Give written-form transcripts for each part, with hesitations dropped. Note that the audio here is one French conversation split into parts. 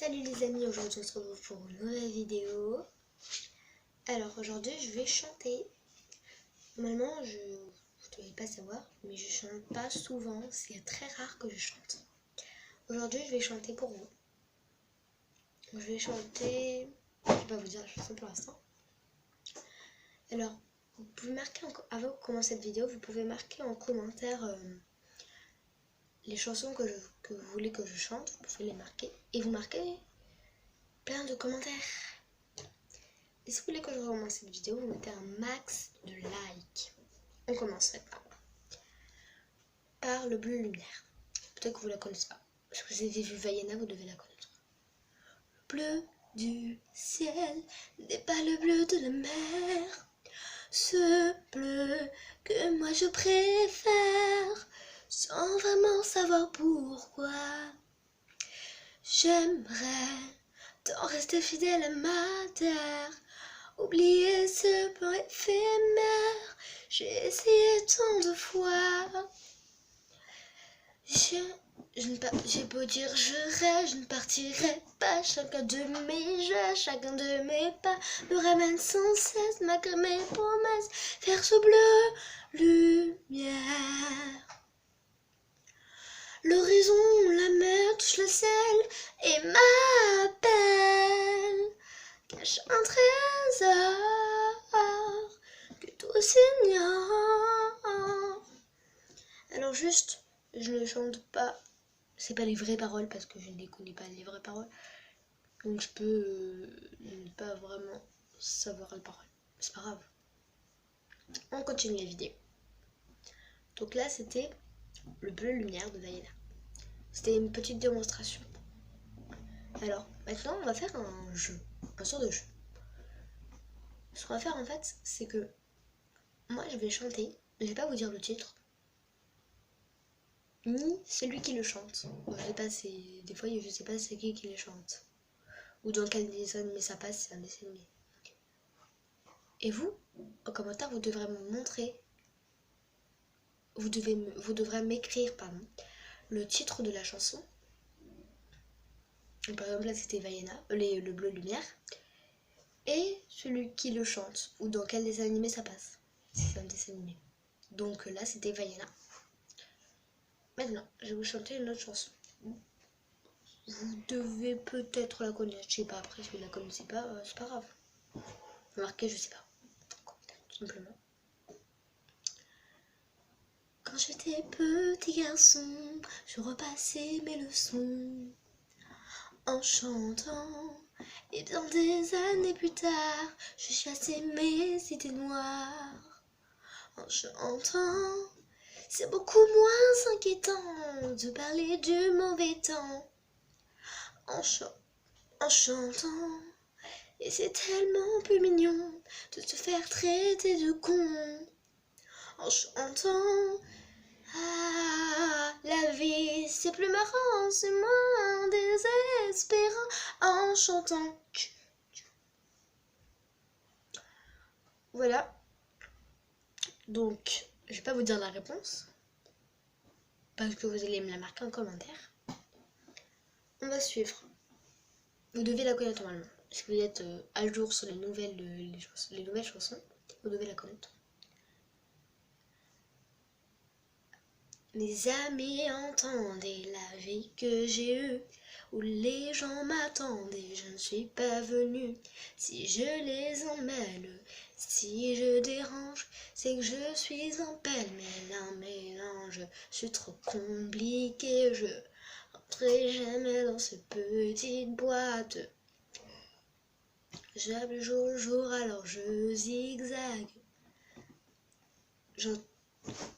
Salut les amis, aujourd'hui on se retrouve pour une nouvelle vidéo. Alors aujourd'hui je vais chanter. Normalement vous ne devez pas savoir, mais je chante pas souvent, c'est très rare que je chante. Aujourd'hui je vais chanter pour vous. Je vais chanter, je vais pas vous dire la chanson pour l'instant. Alors vous pouvez marquer, avant de commencer cette vidéo, vous pouvez marquer en commentaire les chansons que vous voulez que je chante, vous pouvez les marquer et vous marquez plein de commentaires. Et si vous voulez que je recommence cette vidéo, vous mettez un max de likes. On commence maintenant par le bleu lumière. Peut-être que vous la connaissez pas. Parce que vous avez vu Vaiana, vous devez la connaître. Le bleu du ciel n'est pas le bleu de la mer. Ce bleu que moi je préfère, sans vraiment savoir pourquoi. J'aimerais tant rester fidèle à ma terre. Oublier ce plan éphémère, j'ai essayé tant de fois. J'ai beau dire je rêve, je ne partirai pas. Chacun de mes jeux, chacun de mes pas me ramène sans cesse, malgré mes promesses, vers ce bleu lumière. L'horizon, la mer touche le ciel et m'appelle. Cache un trésor que tous ignorent. Alors juste, je ne chante pas, c'est pas les vraies paroles parce que je ne les connais pas les vraies paroles. Donc je peux ne pas vraiment savoir les paroles. C'est pas grave. On continue la vidéo. Donc là c'était le bleu lumière de Vaiana. C'était une petite démonstration. Alors maintenant on va faire un jeu, un sort de jeu. Ce qu'on va faire en fait, c'est que moi je vais chanter, je vais pas vous dire le titre, ni celui qui le chante. Je sais pas, des fois je sais pas c'est qui le chante. Ou dans quel dessin animé ça passe, c'est un dessin animé. Et vous, en commentaire, vous devrez me montrer, vous devrez m'écrire, le titre de la chanson. Par exemple là c'était Vaiana, le bleu lumière. Et celui qui le chante, ou dans quel dessin animé ça passe. C'est un dessin animé. Donc là c'était Vaiana. Maintenant, je vais vous chanter une autre chanson. Vous devez peut-être la connaître, je sais pas, après si vous la connaissez pas, c'est pas grave. Marquez, je sais pas. Tout simplement. Quand j'étais petit garçon, je repassais mes leçons en chantant. Et bien des années plus tard, je chassais mes idées noires en chantant. C'est beaucoup moins inquiétant de parler du mauvais temps en chantant. Et c'est tellement plus mignon de te faire traiter de con en chantant. Ah, la vie c'est plus marrant, c'est moins désespérant en chantant. Voilà. Donc, je vais pas vous dire la réponse parce que vous allez me la marquer en commentaire. On va suivre. Vous devez la connaître normalement. Si vous êtes à jour sur les nouvelles chansons, vous devez la connaître. Mes amis entendaient la vie que j'ai eue, où les gens m'attendaient, je ne suis pas venue. Si je les emmêle, si je dérange, c'est que je suis un pêle-mêle, un mélange. Je suis trop compliquée, je rentrerai jamais dans cette petite boîte. J'appelle jour le jour, alors je zigzague.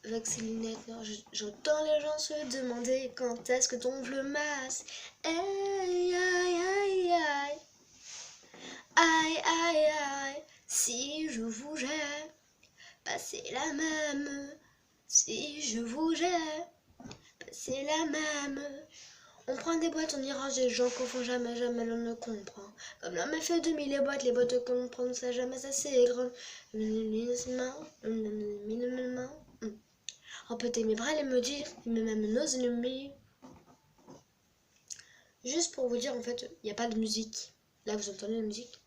Avec ses lunettes noires, j'entends les gens se demander quand est-ce que tombe le masque. Aïe, aïe, aïe, aïe. Aïe, aïe, aïe. Si je vous jette, passez la même. Si je vous jette, passez la même. On prend des boîtes, on y range des gens qu'on font jamais, jamais l'on ne comprend. Comme l'homme a fait 2000 les boîtes qu'on prend, ça jamais assez grand. Empeter mes bras et me dire, mais même nos ennemis. Juste pour vous dire, en fait, il n'y a pas de musique. Là, vous entendez la musique?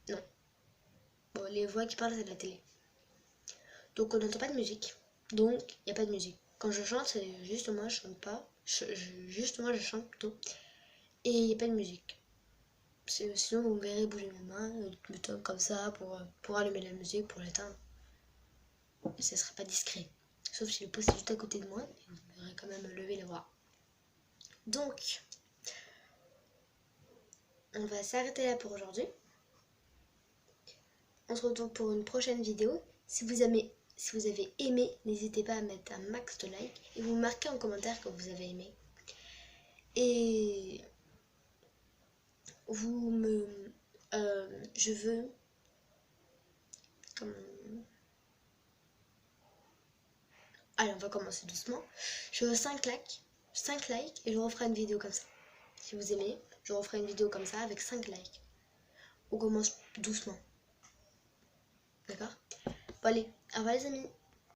Non. Bon, les voix qui parlent, c'est de la télé. Donc, on n'entend pas de musique. Donc, il n'y a pas de musique. Quand je chante, c'est juste moi, je chante pas. Juste moi, je chante plutôt. Et il n'y a pas de musique. Sinon, vous me verrez bouger mes mains, comme ça, pour allumer la musique, pour l'éteindre. Et ce ne serait pas discret. Sauf si le poste est juste à côté de moi, et vous me verrez quand même lever la voix. Donc, on va s'arrêter là pour aujourd'hui. On se retrouve pour une prochaine vidéo. Si vous avez aimé, n'hésitez pas à mettre un max de like et vous marquez en commentaire que vous avez aimé. Et vous me... je veux... Allez, on va commencer doucement. Je veux 5 likes. 5 likes et je referai une vidéo comme ça. Si vous aimez, je referai une vidéo comme ça avec 5 likes. On commence doucement. D'accord? Bon allez, au revoir les amis.